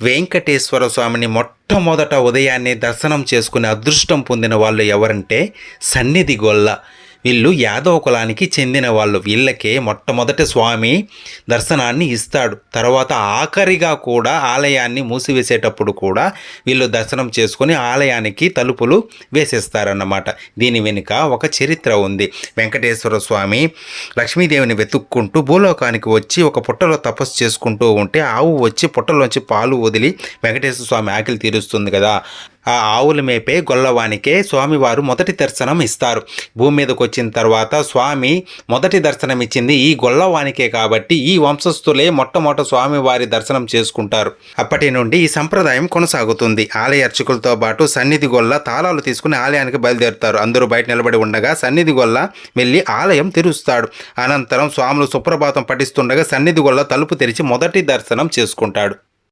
వెంకటేశ్వర స్వామిని మొట్టమొదట ఉదయాన్నే దర్శనం చేసుకునే అదృష్టం పొందిన వాళ్ళు ఎవరంటే సన్నిధి గొల్ల. వీళ్ళు యాదవ కులానికి చెందిన వాళ్ళు. వీళ్ళకే మొట్టమొదటి స్వామి దర్శనాన్ని ఇస్తాడు. తర్వాత ఆఖరిగా కూడా ఆలయాన్ని మూసివేసేటప్పుడు కూడా వీళ్ళు దర్శనం చేసుకొని ఆలయానికి తలుపులు వేసేస్తారన్నమాట. దీని వెనుక ఒక చరిత్ర ఉంది. వెంకటేశ్వర స్వామి లక్ష్మీదేవిని వెతుక్కుంటూ భూలోకానికి వచ్చి ఒక పుట్టలో తపస్సు చేసుకుంటూ ఉంటే ఆవు వచ్చి పుట్టలోంచి పాలు వదిలి వెంకటేశ్వర స్వామి ఆకలి తీరుస్తుంది కదా. ఆ ఆవుల మేపే గొల్లవానికే స్వామివారు మొదటి దర్శనం ఇస్తారు. భూమి మీదకి వచ్చిన తర్వాత స్వామి మొదటి దర్శనం ఇచ్చింది ఈ గొల్లవానికే కాబట్టి ఈ వంశస్థులే మొట్టమొదటి స్వామివారి దర్శనం చేసుకుంటారు. అప్పటి నుండి ఈ సంప్రదాయం కొనసాగుతుంది. ఆలయ అర్చకులతో పాటు సన్నిధి గొల్ల తాళాలు తీసుకుని ఆలయానికి బయలుదేరుతారు. అందరూ బయట నిలబడి ఉండగా సన్నిధి గొల్ల వెళ్ళి ఆలయం తెరుస్తాడు. అనంతరం స్వాములు సుప్రభాతం పఠిస్తుండగా సన్నిధి గొల్ల తలుపు తెరిచి మొదటి దర్శనం చేసుకుంటాడు.